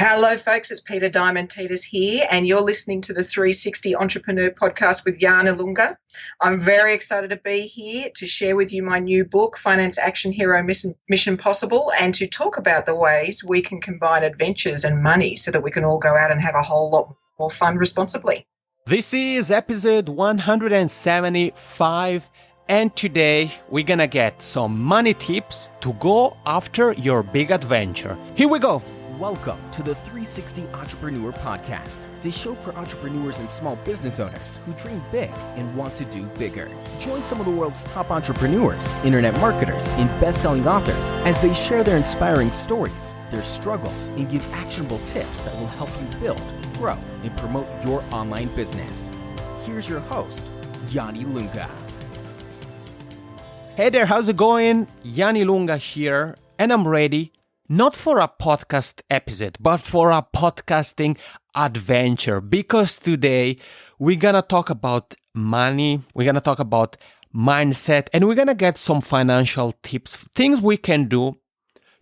Hello, folks. It's Peita Diamantidis here, and you're listening to the 360 Entrepreneur Podcast with Jana Lunga. I'm very excited to be here to share with you my new book, Finance Action Hero Mission Possible, and to talk about the ways we can combine adventures and money so that we can all go out and have a whole lot more fun responsibly. This is episode 175, and today we're gonna get some money tips to go after your big adventure. Here we go. Welcome to the 360 Entrepreneur Podcast, the show for entrepreneurs and small business owners who dream big and want to do bigger. Join some of the world's top entrepreneurs, internet marketers, and best-selling authors as they share their inspiring stories, their struggles, and give actionable tips that will help you build, grow, and promote your online business. Here's your host, Yanni Lunga. Hey there, how's it going? Yanni Lunga here, and I'm ready not for a podcast episode, but for a podcasting adventure. Because today we're gonna talk about money, we're gonna talk about mindset, and we're gonna get some financial tips, things we can do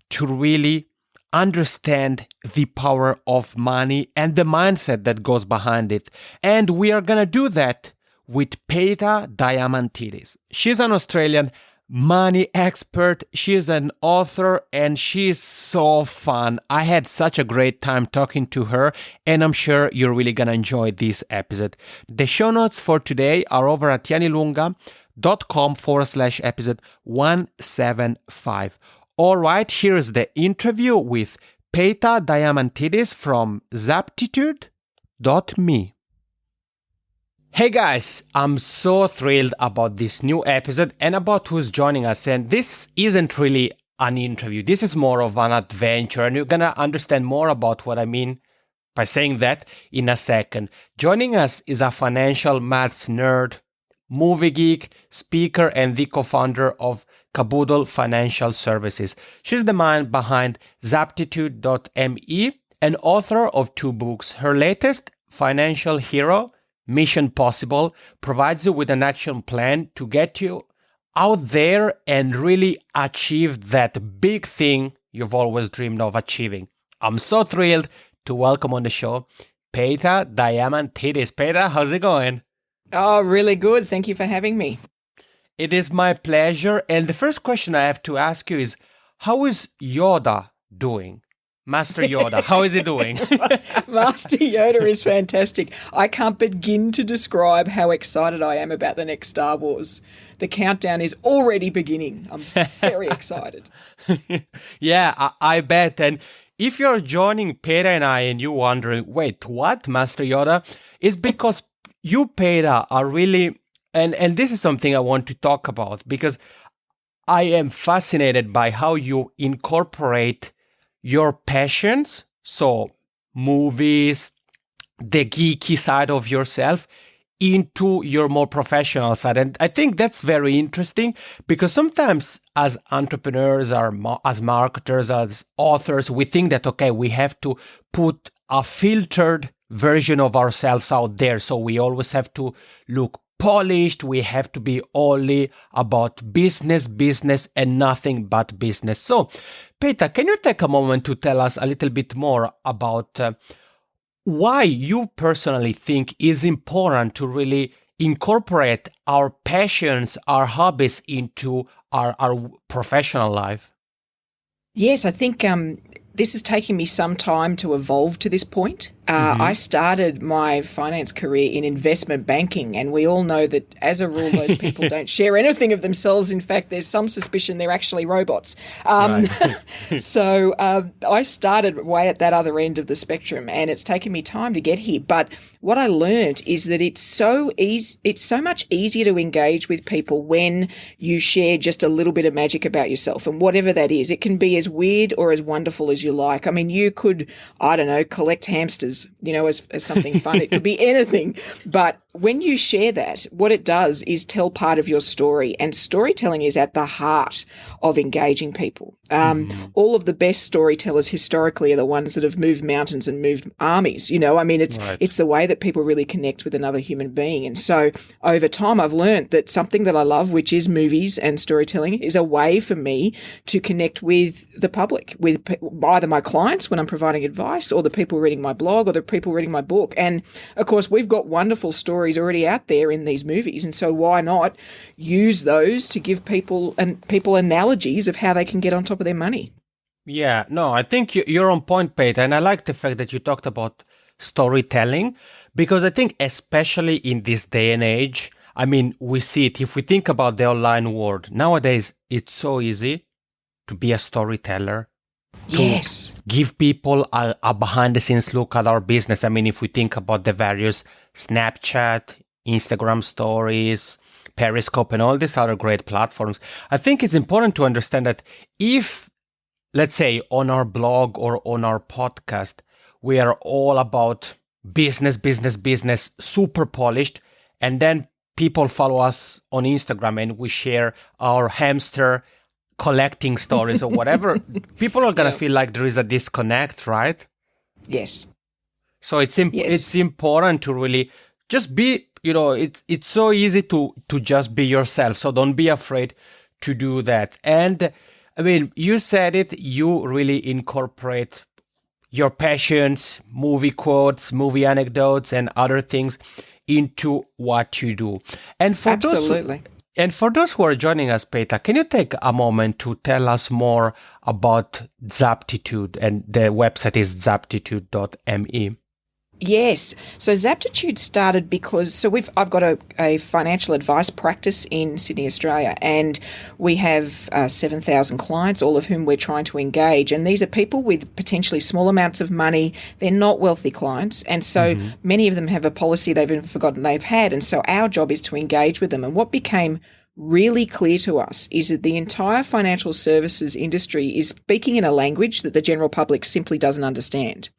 to really understand the power of money and the mindset that goes behind it. And we are gonna do that with Peita Diamantidis. She's an Australian money expert. She's an author and she's so fun. I had such a great time talking to her, and I'm sure you're really gonna enjoy this episode. The show notes for today are over at yannilunga.com/episode 175. All right, here's the interview with Peita Diamantidis from Zaptitude.me. Hey guys, I'm so thrilled about this new episode and about who's joining us. And this isn't really an interview. This is more of an adventure, and you're going to understand more about what I mean by saying that in a second. Joining us is a financial maths nerd, movie geek, speaker, and the co-founder of Caboodle Financial Services. She's the mind behind Zaptitude.me and author of 2 books. Her latest, Financial Hero Mission Possible, provides you with an action plan to get you out there and really achieve that big thing you've always dreamed of achieving. I'm so thrilled to welcome on the show Peita Diamantidis. Peita, how's it going? Oh, really good. Thank you for having me. It is my pleasure. And the first question I have to ask you is, how is Yoda doing? Master Yoda, how is he doing? Master Yoda is fantastic. I can't begin to describe how excited I am about the next Star Wars. The countdown is already beginning. I'm very excited. Yeah, I bet. And if you're joining Peita and I and you're wondering, wait, what, Master Yoda? It's because you, Peita, are really, and this is something I want to talk about, because I am fascinated by how you incorporate your passions, so movies, the geeky side of yourself, into your more professional side. And I think that's very interesting, because sometimes as entrepreneurs, or as marketers, as authors, we think that, okay, we have to put a filtered version of ourselves out there. So we always have to look polished. We have to be only about business, and nothing but business. So, Peita, can you take a moment to tell us a little bit more about why you personally think is important to really incorporate our passions, our hobbies into our professional life? Yes, I think this has taken me some time to evolve to this point. I started my finance career in investment banking, and we all know that as a rule, those people don't share anything of themselves. In fact, there's some suspicion they're actually robots. So I started way at that other end of the spectrum, and it's taken me time to get here. But what I learned is that it's so much easier to engage with people when you share just a little bit of magic about yourself, and whatever that is. It can be as weird or as wonderful as you like. I mean, you could, I don't know, collect hamsters Wars, as something fun. It could be anything. But when you share that, what it does is tell part of your story, and storytelling is at the heart of engaging people. All of the best storytellers historically are the ones that have moved mountains and moved armies. It's the way that people really connect with another human being. And so over time, I've learned that something that I love, which is movies and storytelling, is a way for me to connect with the public, with either my clients when I'm providing advice, or the people reading my blog, or the people reading my book. And of course, we've got wonderful stories already out there in these movies. And so why not use those to give people analogies of how they can get on top of their money? Yeah, no, I think you're on point, Peita. And I like the fact that you talked about storytelling, because I think especially in this day and age, we see it. If we think about the online world, nowadays, it's so easy to be a storyteller. Yes. Give people a behind-the-scenes look at our business. If we think about the various Snapchat, Instagram stories, Periscope, and all these other great platforms, I think it's important to understand that if, let's say, on our blog or on our podcast, we are all about business, super polished, and then people follow us on Instagram and we share our hamster collecting stories or whatever, people are going to feel like there is a disconnect, right? Yes. So it's important to really just be, it's so easy to just be yourself. So don't be afraid to do that. And you said it, you really incorporate your passions, movie quotes, movie anecdotes, and other things into what you do. And for Absolutely. For those who are joining us, Peita, can you take a moment to tell us more about Zaptitude? And the website is zaptitude.me. Yes. So Zaptitude started because I've got a financial advice practice in Sydney, Australia, and we have 7,000 clients, all of whom we're trying to engage. And these are people with potentially small amounts of money. They're not wealthy clients. And so many of them have a policy they've even forgotten they've had. And so our job is to engage with them. And what became really clear to us is that the entire financial services industry is speaking in a language that the general public simply doesn't understand.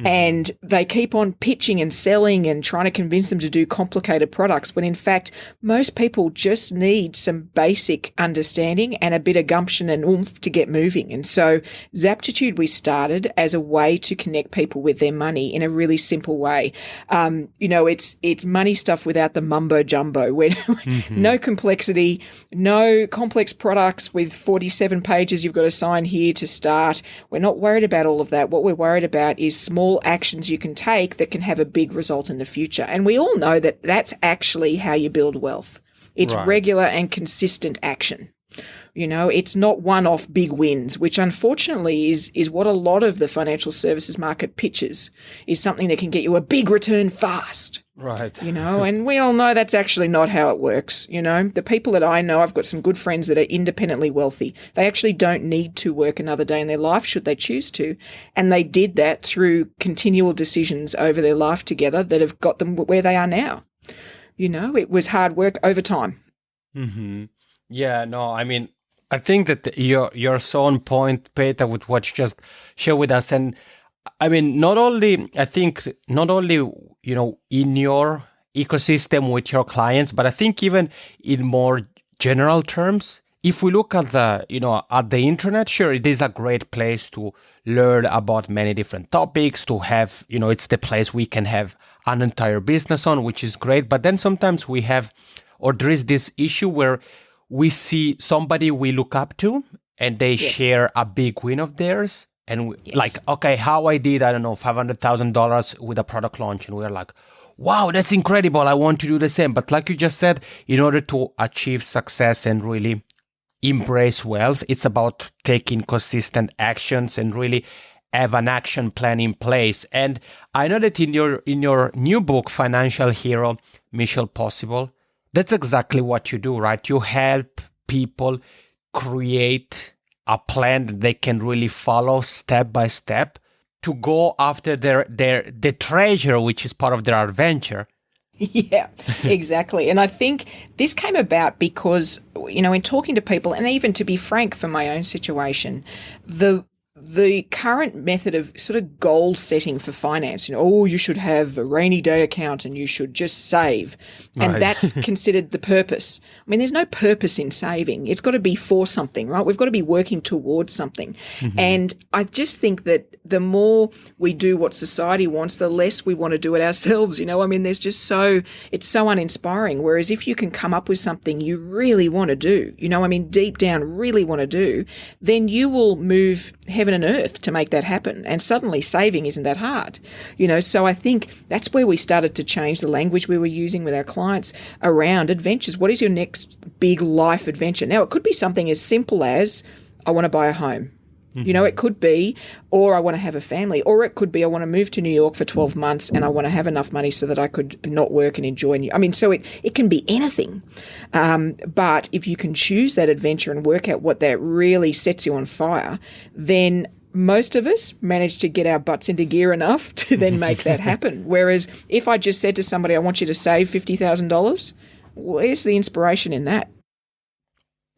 And they keep on pitching and selling and trying to convince them to do complicated products when in fact most people just need some basic understanding and a bit of gumption and oomph to get moving. And so Zaptitude we started as a way to connect people with their money in a really simple way. It's money stuff without the mumbo jumbo, where no complexity, no complex products with 47 pages you've got to sign here to start. We're not worried about all of that. What we're worried about is small actions you can take that can have a big result in the future. And we all know that that's actually how you build wealth. It's regular and consistent action. It's not one-off big wins, which unfortunately is what a lot of the financial services market pitches, is something that can get you a big return fast. Right. And we all know that's actually not how it works. The people that I know, I've got some good friends that are independently wealthy. They actually don't need to work another day in their life should they choose to. And they did that through continual decisions over their life together that have got them where they are now. It was hard work over time. Mm-hmm. Yeah, no, I think that you're so on point, Peita, with what you just shared with us. And not only in your ecosystem with your clients, but I think even in more general terms, if we look at the internet, sure, it is a great place to learn about many different topics, to have, it's the place we can have an entire business on, which is great. But then sometimes there is this issue where we see somebody we look up to and they share a big win of theirs. And how I did, $500,000 with a product launch. And we're like, wow, that's incredible. I want to do the same. But like you just said, in order to achieve success and really embrace wealth, it's about taking consistent actions and really have an action plan in place. And I know that in your new book, Financial Hero, Mission Possible, that's exactly what you do, right? You help people create a plan that they can really follow step by step to go after the treasure, which is part of their adventure. Yeah, exactly. And I think this came about because, in talking to people, and even to be frank, for my own situation, the the current method of sort of goal setting for finance, oh, you should have a rainy day account and you should just save. And Right. that's considered the purpose. I mean, there's no purpose in saving. It's got to be for something, right? We've got to be working towards something. And I just think that the more we do what society wants, the less we want to do it ourselves. I mean, it's so uninspiring. Whereas if you can come up with something you really want to do, I mean, deep down really want to do, then you will move heaven and earth to make that happen. And suddenly saving isn't that hard. So I think that's where we started to change the language we were using with our clients around adventures. What is your next big life adventure? Now, it could be something as simple as, I want to buy a home. It could be, or I want to have a family, or it could be, I want to move to New York for 12 months and I want to have enough money so that I could not work and enjoy. I mean, so it can be anything. But if you can choose that adventure and work out what that really sets you on fire, then most of us manage to get our butts into gear enough to then make that happen. Whereas if I just said to somebody, I want you to save $50,000, where's the inspiration in that?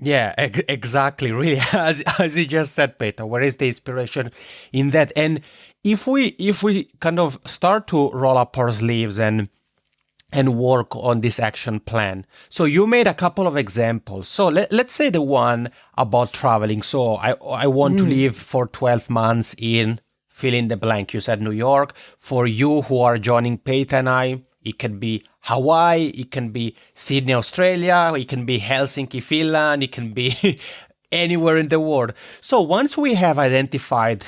Yeah, exactly. Really, as you just said, Peter, where is the inspiration in that? And if we kind of start to roll up our sleeves and work on this action plan. So you made a couple of examples. So let's say the one about traveling. So I want to live for 12 months in fill in the blank. You said New York. For you who are joining Peita and I, it can be Hawaii, it can be Sydney, Australia, it can be Helsinki, Finland, it can be anywhere in the world. So once we have identified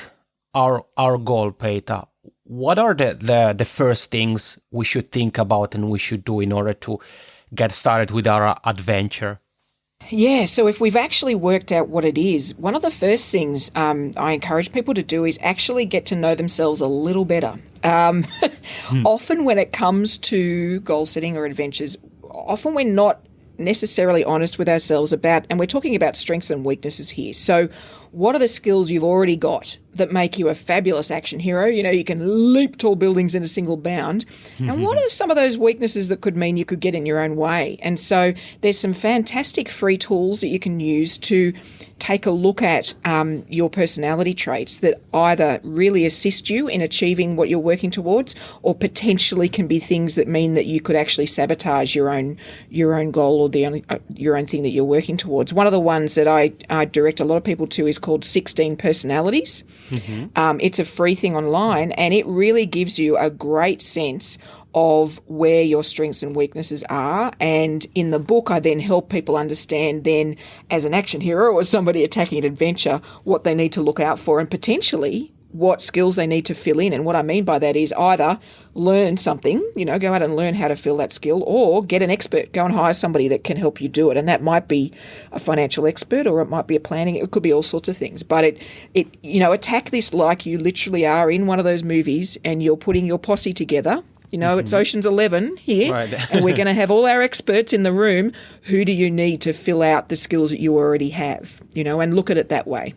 our goal, Peita, what are the first things we should think about and we should do in order to get started with our adventure? Yeah, so if we've actually worked out what it is, one of the first things I encourage people to do is actually get to know themselves a little better. Often when it comes to goal setting or adventures, often we're not necessarily honest with ourselves about, and we're talking about strengths and weaknesses here. So what are the skills you've already got that make you a fabulous action hero? You can leap tall buildings in a single bound. And what are some of those weaknesses that could mean you could get in your own way? And so there's some fantastic free tools that you can use to take a look at your personality traits that either really assist you in achieving what you're working towards, or potentially can be things that mean that you could actually sabotage your own goal or your own thing that you're working towards. One of the ones that I direct a lot of people to is called 16 Personalities. It's a free thing online, and it really gives you a great sense of where your strengths and weaknesses are. And in the book, I then help people understand then, as an action hero or somebody attacking an adventure, what they need to look out for and potentially what skills they need to fill in. And what I mean by that is either learn something, go out and learn how to fill that skill, or get an expert, go and hire somebody that can help you do it. And that might be a financial expert, or it might be a planning, it could be all sorts of things. But attack this like you literally are in one of those movies and you're putting your posse together. It's Ocean's 11 here, right. And we're going to have all our experts in the room. Who do you need to fill out the skills that you already have, and look at it that way.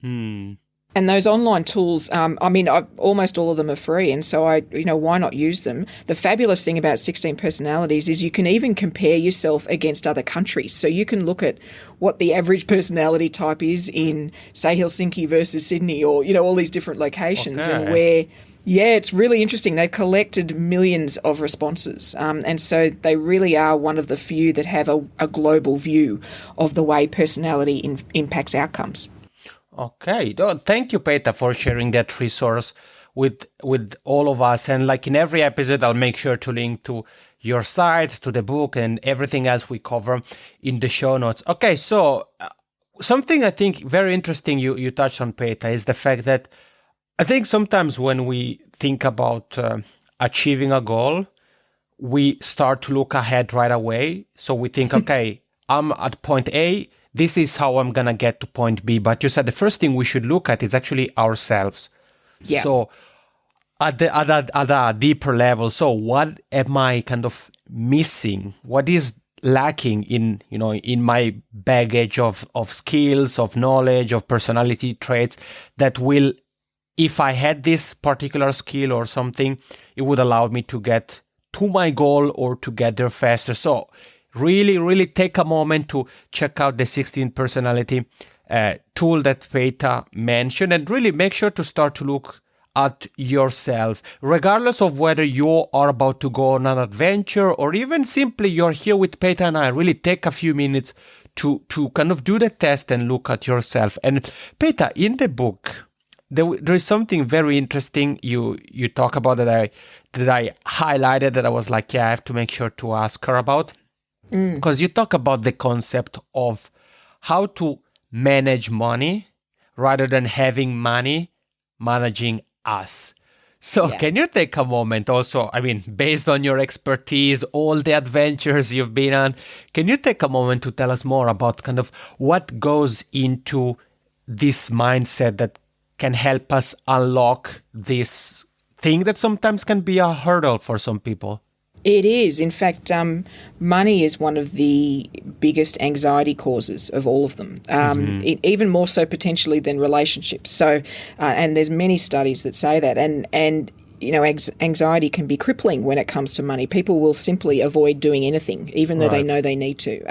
And those online tools, almost all of them are free. And so why not use them? The fabulous thing about 16 Personalities is you can even compare yourself against other countries. So you can look at what the average personality type is in, say, Helsinki versus Sydney, or, all these different locations. Okay. And where, it's really interesting. They've collected millions of responses. And so they really are one of the few that have a global view of the way personality impacts outcomes. Okay. Thank you, Peita, for sharing that resource with all of us. And like in every episode, I'll make sure to link to your site, to the book, and everything else we cover in the show notes. Okay, so something I think very interesting you touched on, Peita, is the fact that I think sometimes when we think about achieving a goal, we start to look ahead right away. So we think, okay, I'm at point A, this is how I'm going to get to point B. But you said the first thing we should look at is actually ourselves. Yeah. So at a deeper level, so what am I kind of missing? What is lacking in my baggage of skills, of knowledge, of personality traits that will, if I had this particular skill or something, it would allow me to get to my goal or to get there faster. So really, really take a moment to check out the 16 Personality tool that Peita mentioned, and really make sure to start to look at yourself, regardless of whether you are about to go on an adventure or even simply you're here with Peita and I. Really take a few minutes to kind of do the test and look at yourself. And Peita, in the book, there is something very interesting you talk about that I highlighted, that I was like, yeah, I have to make sure to ask her about, because you talk about the concept of how to manage money rather than having money managing us. So Can you take a moment also, I mean, based on your expertise, all the adventures you've been on, can you take a moment to tell us more about kind of what goes into this mindset that can help us unlock this thing that sometimes can be a hurdle for some people? It is. In fact, money is one of the biggest anxiety causes of all of them, even more so potentially than relationships. So, and there's many studies that say that. And you know, anxiety can be crippling when it comes to money. People will simply avoid doing anything, even though they know they need to.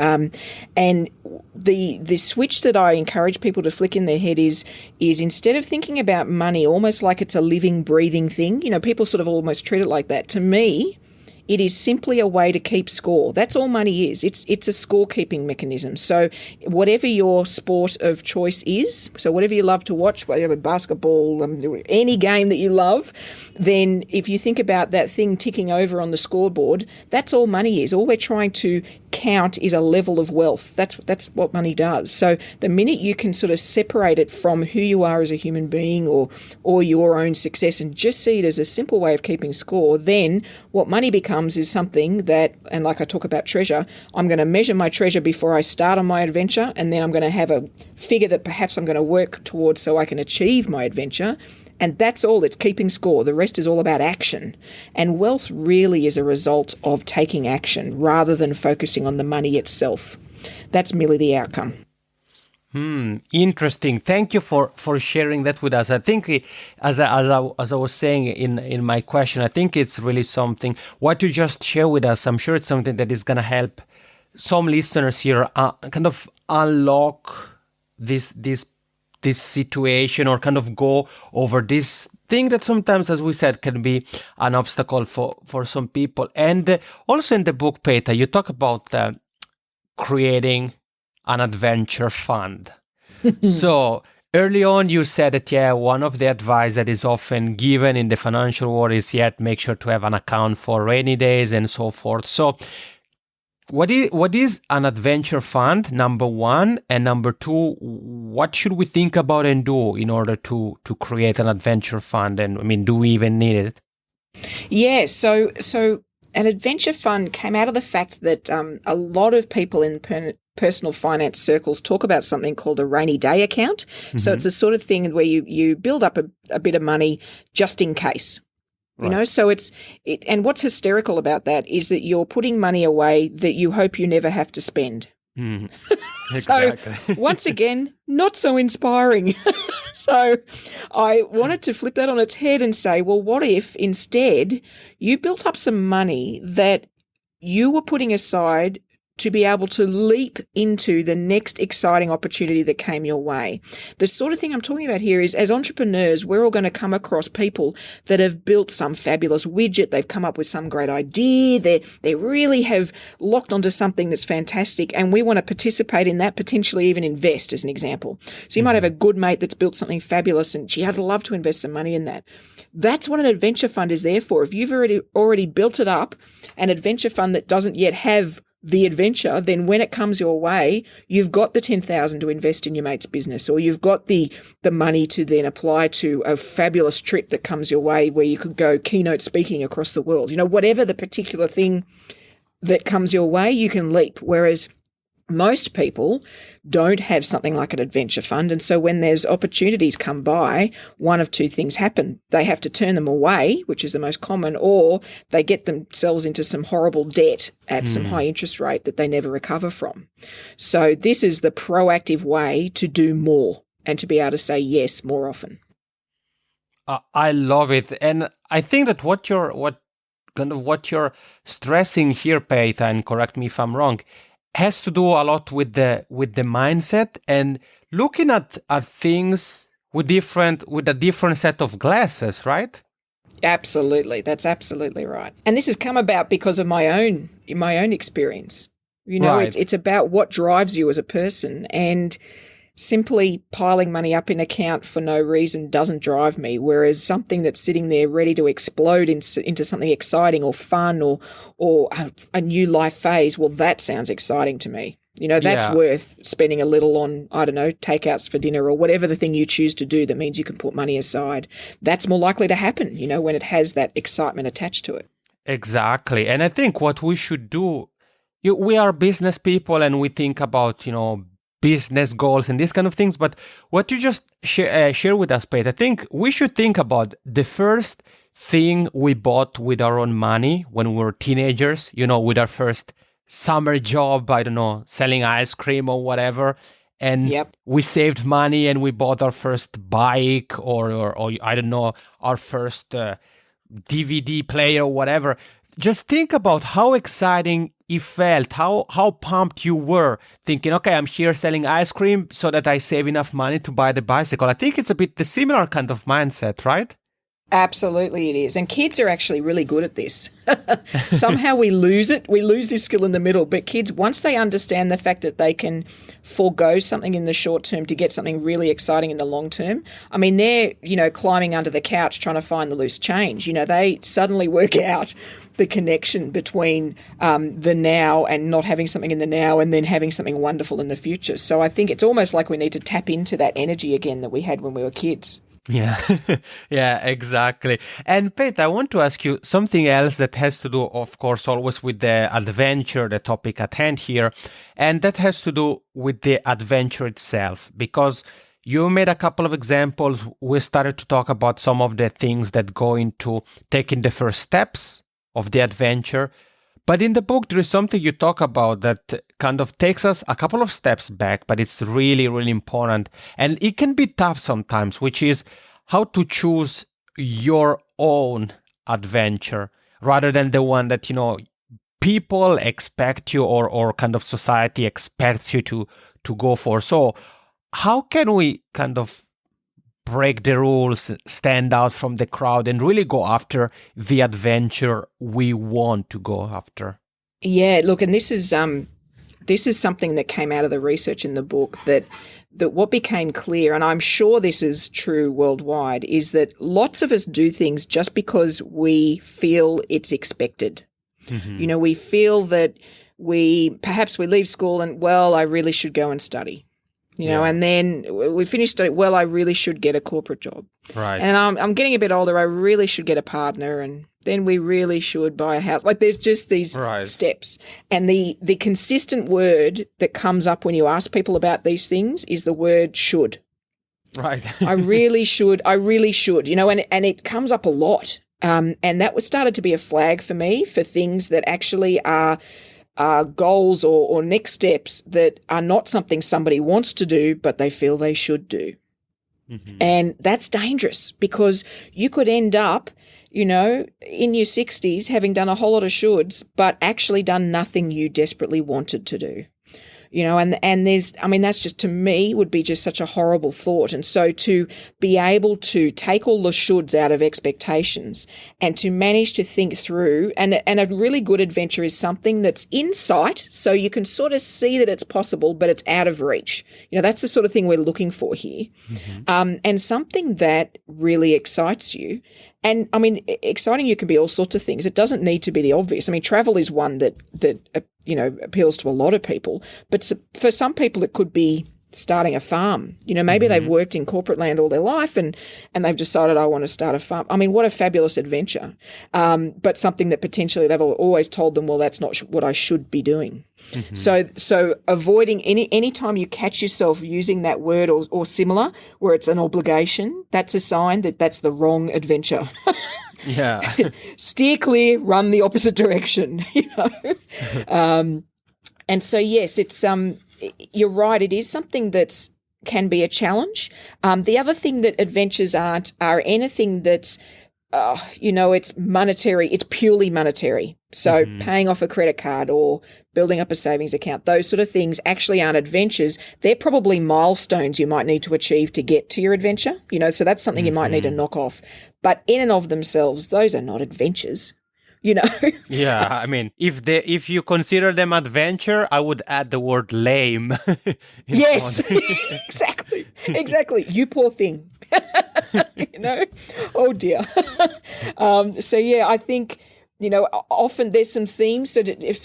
And the switch that I encourage people to flick in their head is instead of thinking about money almost like it's a living, breathing thing, you know, people sort of almost treat it like that. To me, it is simply a way to keep score. That's all money is. It's a scorekeeping mechanism. So whatever your sport of choice is, so whatever you love to watch, whatever basketball, any game that you love, then if you think about that thing ticking over on the scoreboard, that's all money is. All we're trying to count is a level of wealth. That's what money does. So the minute you can sort of separate it from who you are as a human being or your own success and just see it as a simple way of keeping score, then what money becomes is something that, and like I talk about treasure, I'm going to measure my treasure before I start on my adventure, and then I'm going to have a figure that perhaps I'm going to work towards so I can achieve my adventure. And that's all. It's keeping score. The rest is all about action. And wealth really is a result of taking action rather than focusing on the money itself. That's merely the outcome. Interesting. Thank you for sharing that with us. I think, as I was saying in my question, I think it's really something, what you just share with us, I'm sure it's something that is going to help some listeners here kind of unlock this situation, or kind of go over this thing that sometimes, as we said, can be an obstacle for some people. And also in the book, Peita, you talk about creating an adventure fund. So early on, you said that, one of the advice that is often given in the financial world is, make sure to have an account for rainy days and so forth. So what is an adventure fund, number one? And number two, what should we think about and do in order to create an adventure fund? And I mean, do we even need it? Yeah, so an adventure fund came out of the fact that a lot of people in personal finance circles talk about something called a rainy day account. So it's a sort of thing where you build up a bit of money just in case. You know, so and what's hysterical about that is that you're putting money away that you hope you never have to spend. Exactly. So once again, not so inspiring. So I wanted to flip that on its head and say, well, what if instead you built up some money that you were putting aside to be able to leap into the next exciting opportunity that came your way. The sort of thing I'm talking about here is, as entrepreneurs, we're all going to come across people that have built some fabulous widget. They've come up with some great idea. They really have locked onto something that's fantastic, and we want to participate in that, potentially even invest, as an example. So you might have a good mate that's built something fabulous, and gee, I'd love to invest some money in that. That's what an adventure fund is there for. If you've already built it up, an adventure fund that doesn't yet have the adventure, then when it comes your way, you've got the 10,000 to invest in your mate's business, or you've got the money to then apply to a fabulous trip that comes your way where you could go keynote speaking across the world. You know, whatever the particular thing that comes your way, you can leap. Whereas most people don't have something like an adventure fund. And so when there's opportunities come by, one of two things happen. They have to turn them away, which is the most common, or they get themselves into some horrible debt at some high interest rate that they never recover from. So this is the proactive way to do more and to be able to say yes more often. I love it. And I think that what you're stressing here, Peita, and correct me if I'm wrong, has to do a lot with the mindset and looking at things with a different set of glasses, right? Absolutely. That's absolutely right. And this has come about because of my own experience. Right. It's about what drives you as a person, and simply piling money up in account for no reason doesn't drive me, whereas something that's sitting there ready to explode into something exciting or fun or a new life phase, well, that sounds exciting to me. That's Yeah. worth spending a little on, I don't know, takeouts for dinner or whatever the thing you choose to do that means you can put money aside. That's more likely to happen, when it has that excitement attached to it. Exactly. And I think what we should do, we are business people and we think about, business goals and these kind of things. But what you just share with us, Pete, I think we should think about the first thing we bought with our own money when we were teenagers, with our first summer job, I don't know, selling ice cream or whatever. And Yep. we saved money and we bought our first bike or I don't know, our first DVD player or whatever. Just think about how exciting it felt, how pumped you were thinking, okay, I'm here selling ice cream so that I save enough money to buy the bicycle. I think it's a bit the similar kind of mindset, right? Absolutely it is. And kids are actually really good at this. Somehow we lose it. We lose this skill in the middle. But kids, once they understand the fact that they can forego something in the short term to get something really exciting in the long term, I mean, they're, climbing under the couch trying to find the loose change. They suddenly work out the connection between the now and not having something in the now and then having something wonderful in the future. So I think it's almost like we need to tap into that energy again that we had when we were kids. Yeah, yeah, exactly. And Pete, I want to ask you something else that has to do, of course, always with the adventure, the topic at hand here. And that has to do with the adventure itself, because you made a couple of examples. We started to talk about some of the things that go into taking the first steps of the adventure. But in the book, there is something you talk about that kind of takes us a couple of steps back, but it's really, really important. And it can be tough sometimes, which is how to choose your own adventure rather than the one that, people expect you or kind of society expects you to go for. So how can we kind of break the rules, stand out from the crowd, and really go after the adventure we want to go after? Yeah, look, and this is something that came out of the research in the book that what became clear, and I'm sure this is true worldwide, is that lots of us do things just because we feel it's expected. Mm-hmm. We feel that perhaps we leave school and, well, I really should go and study. And then we finish studying, well, I really should get a corporate job. Right. And I'm getting a bit older, I really should get a partner, and then we really should buy a house. Like, there's just these steps. And the consistent word that comes up when you ask people about these things is the word should. Right. I really should, and it comes up a lot. And that started to be a flag for me for things that actually are goals or next steps that are not something somebody wants to do, but they feel they should do. Mm-hmm. And that's dangerous because you could end up, in your 60s having done a whole lot of shoulds, but actually done nothing you desperately wanted to do. And that's just, to me, would be just such a horrible thought. And so to be able to take all the shoulds out of expectations and to manage to think through, and a really good adventure is something that's in sight, so you can sort of see that it's possible, but it's out of reach. That's the sort of thing we're looking for here. Mm-hmm. And something that really excites you. And exciting you can be all sorts of things. It doesn't need to be the obvious. Travel is one that appeals to a lot of people. But for some people, it could be starting a farm. Maybe mm-hmm. they've worked in corporate land all their life and they've decided, I want to start a farm. What a fabulous adventure. But something that potentially they've always told them, well, that's not what I should be doing. Mm-hmm. So avoiding any time you catch yourself using that word or similar, where it's an obligation, that's a sign that that's the wrong adventure. Yeah. Steer clear, run the opposite direction, And so, yes, it's you're right. It is something that can be a challenge. The other thing that adventures aren't are anything that's it's monetary. It's purely monetary. So paying off a credit card or building up a savings account, those sort of things actually aren't adventures. They're probably milestones you might need to achieve to get to your adventure. So that's something you might need to knock off. But in and of themselves, those are not adventures. Yeah, I mean, if you consider them adventure, I would add the word lame. Yes, exactly. You poor thing. Oh dear. I think, often there's some themes. So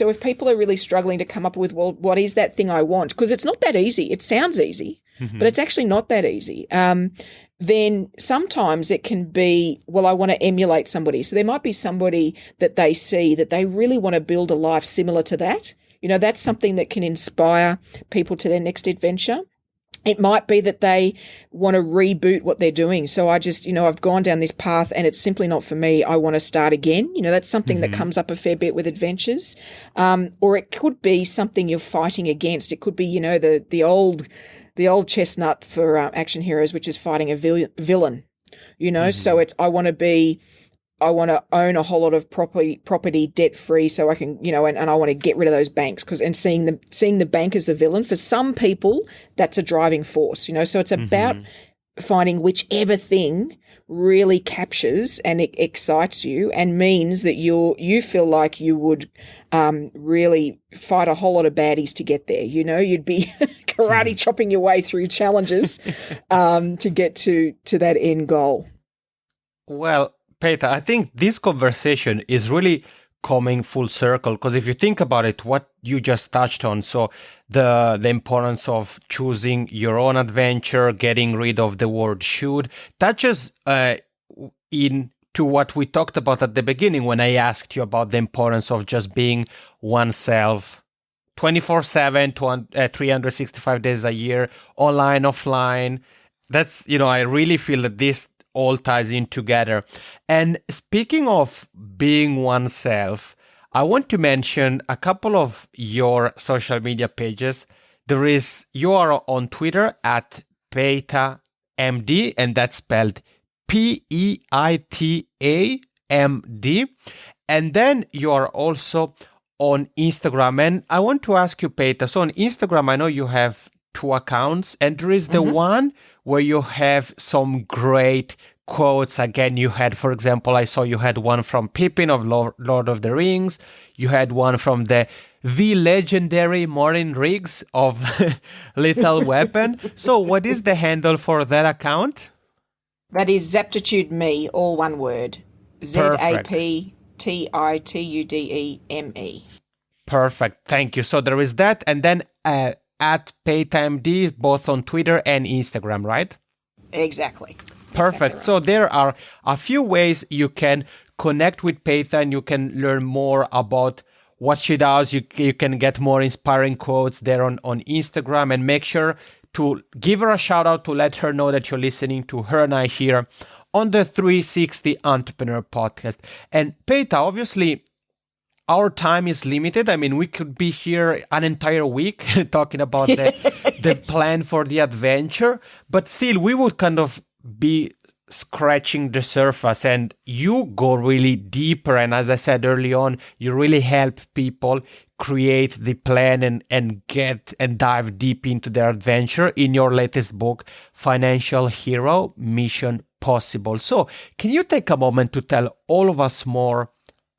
if people are really struggling to come up with, well, what is that thing I want? Because it's not that easy. It sounds easy, but it's actually not that easy. Then sometimes it can be, well, I want to emulate somebody. So there might be somebody that they see that they really want to build a life similar to that. That's something that can inspire people to their next adventure. It might be that they want to reboot what they're doing. So I just, I've gone down this path and it's simply not for me. I want to start again. That's something that comes up a fair bit with adventures. Or it could be something you're fighting against. It could be, the old chestnut for action heroes, which is fighting a villain, So it's, I want to own a whole lot of property debt free, so I can, and I want to get rid of those banks and seeing the bank as the villain. For some people, that's a driving force, So it's about finding whichever thing really captures and it excites you and means that you feel like you would really fight a whole lot of baddies to get there. You'd be karate chopping your way through challenges to get to that end goal. Well, Peita, I think this conversation is really coming full circle, because if you think about it, what you just touched on, so the importance of choosing your own adventure, getting rid of the word should, touches into what we talked about at the beginning when I asked you about the importance of just being oneself 24/7, 365 days a year, online, offline. That's, I really feel that this all ties in together. And speaking of being oneself, I want to mention a couple of your social media pages. You are on Twitter at Peita MD, and that's spelled PEITAMD. And then you are also on Instagram. And I want to ask you, Peita, so on Instagram, I know you have 2 accounts, and there is the one where you have some great quotes. Again, you had, for example, I saw you had one from Pippin of Lord of the Rings. You had one from the legendary Maureen Riggs of Lethal Weapon. So what is the handle for that account? That is Zaptitude Me, all one word. ZAPTITUDEME. Perfect. Thank you. So there is that. And then at PeitaMD, both on Twitter and Instagram, right? Exactly. Perfect. Exactly right. So there are a few ways you can connect with Peita and you can learn more about what she does. You can get more inspiring quotes there on Instagram, and make sure to give her a shout out to let her know that you're listening to her and I here on the 360 Entrepreneur Podcast. And Peita, obviously, our time is limited. I mean, we could be here an entire week talking about the plan for the adventure, but still we would kind of be scratching the surface, and you go really deeper. And as I said early on, you really help people create the plan and get and dive deep into their adventure in your latest book, Financial Hero, Mission Possible. So can you take a moment to tell all of us more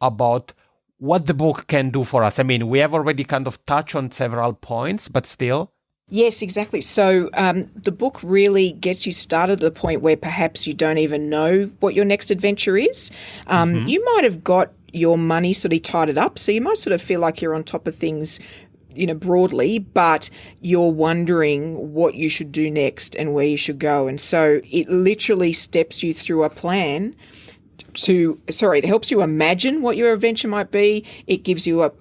about what the book can do for us? I mean, we have already kind of touched on several points, but still. Yes, exactly. So the book really gets you started at the point where perhaps you don't even know what your next adventure is. You might have got your money sort of tied up, so you might sort of feel like you're on top of things, broadly, but you're wondering what you should do next and where you should go. And so it literally steps you through a plan it helps you imagine what your adventure might be. It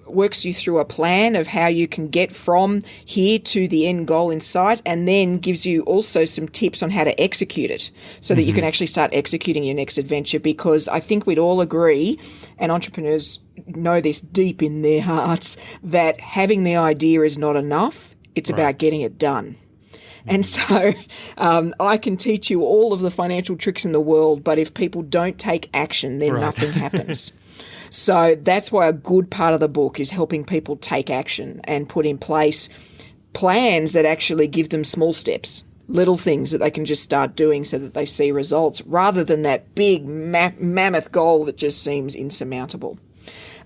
works you through a plan of how you can get from here to the end goal in sight, and then gives you also some tips on how to execute it so that you can actually start executing your next adventure. Because I think we'd all agree, and entrepreneurs know this deep in their hearts, that having the idea is not enough. It's about getting it done. And so I can teach you all of the financial tricks in the world, but if people don't take action, then nothing happens. So that's why a good part of the book is helping people take action and put in place plans that actually give them small steps, little things that they can just start doing so that they see results, rather than that big mammoth goal that just seems insurmountable.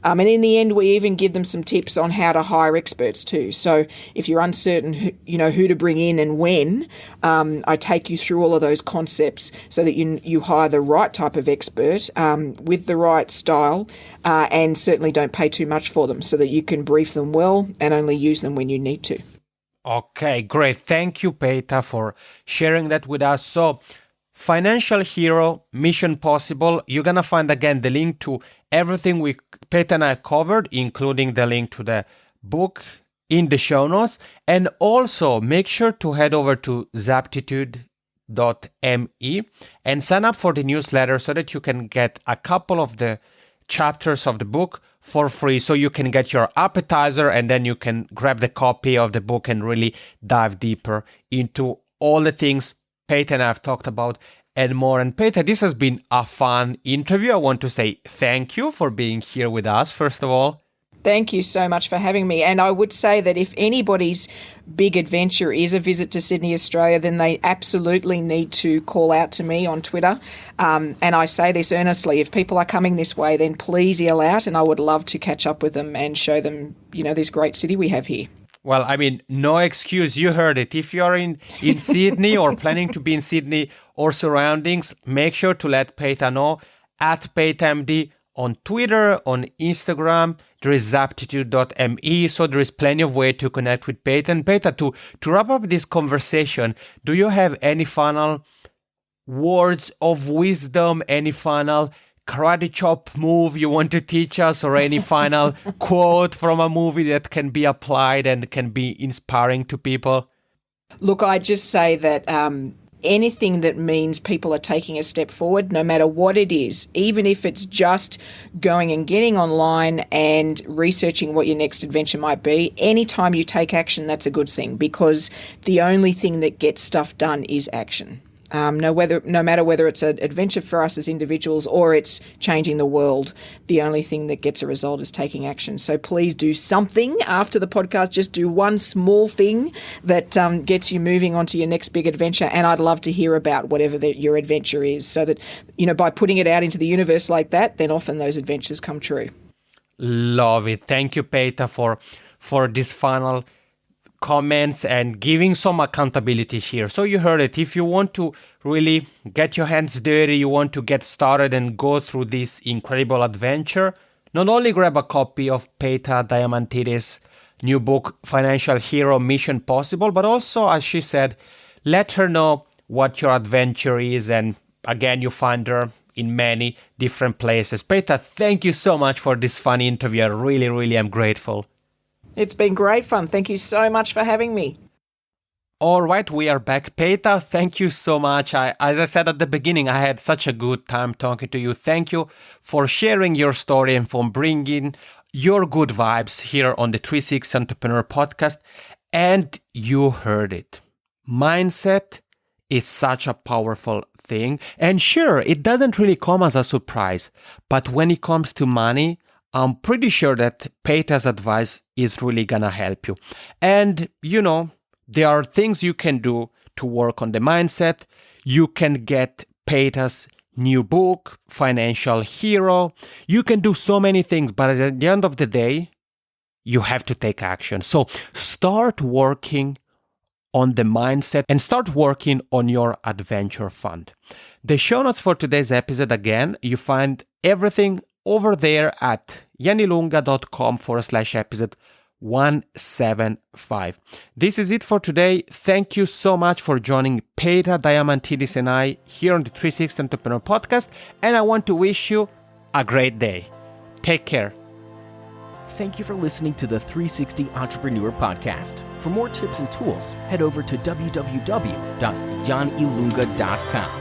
And in the end, we even give them some tips on how to hire experts too. So if you're uncertain, who to bring in and when, I take you through all of those concepts so that you hire the right type of expert with the right style, and certainly don't pay too much for them, so that you can brief them well and only use them when you need to. Okay, great. Thank you, Peita, for sharing that with us. So, Financial Hero, Mission Possible, you're going to find again the link to everything Peita and I covered, including the link to the book in the show notes. And also make sure to head over to Zaptitude.me and sign up for the newsletter so that you can get a couple of the chapters of the book for free. So you can get your appetizer and then you can grab the copy of the book and really dive deeper into all the things Peita and I have talked about and more. And Peita, this has been a fun interview. I want to say thank you for being here with us, first of all. Thank you so much for having me. And I would say that if anybody's big adventure is a visit to Sydney, Australia, then they absolutely need to call out to me on Twitter. And I say this earnestly, if people are coming this way, then please yell out, and I would love to catch up with them and show them, this great city we have here. Well, I mean, no excuse. You heard it. If you're in Sydney or planning to be in Sydney or surroundings, make sure to let Peita know at PeitaMD on Twitter, on Instagram. There is Zaptitude.me, so there is plenty of way to connect with Peita. And Peita, to wrap up this conversation, do you have any final words of wisdom, any final karate chop move you want to teach us, or any final quote from a movie that can be applied and can be inspiring to people? Look, I just say that anything that means people are taking a step forward, no matter what it is, even if it's just going and getting online and researching what your next adventure might be, anytime you take action, that's a good thing, because the only thing that gets stuff done is action. No matter whether it's an adventure for us as individuals or it's changing the world, the only thing that gets a result is taking action. So please do something after the podcast. Just do one small thing that gets you moving on to your next big adventure. And I'd love to hear about whatever your adventure is, so that, by putting it out into the universe like that, then often those adventures come true. Love it. Thank you, Peita, for this final comments and giving some accountability here. So you heard it. If you want to really get your hands dirty, you want to get started and go through this incredible adventure, not only grab a copy of Peita Diamantidis' new book, Financial Hero, Mission Possible, but also, as she said, let her know what your adventure is. And again, you find her in many different places. Peita, thank you so much for this fun interview. I really, really am grateful. It's been great fun. Thank you so much for having me. All right, we are back. Peita, thank you so much. As I said at the beginning, I had such a good time talking to you. Thank you for sharing your story and for bringing your good vibes here on the 360 Entrepreneur Podcast. And you heard it. Mindset is such a powerful thing. And sure, it doesn't really come as a surprise. But when it comes to money, I'm pretty sure that Peita's advice is really gonna help you. And, there are things you can do to work on the mindset. You can get Peita's new book, Financial Hero. You can do so many things, but at the end of the day, you have to take action. So start working on the mindset and start working on your adventure fund. The show notes for today's episode, again, you find everything over there at janilunga.com/episode 175. This is it for today. Thank you so much for joining Peita Diamantidis and I here on the 360 Entrepreneur Podcast, and I want to wish you a great day. Take care. Thank you for listening to the 360 Entrepreneur Podcast. For more tips and tools, head over to www.janilunga.com.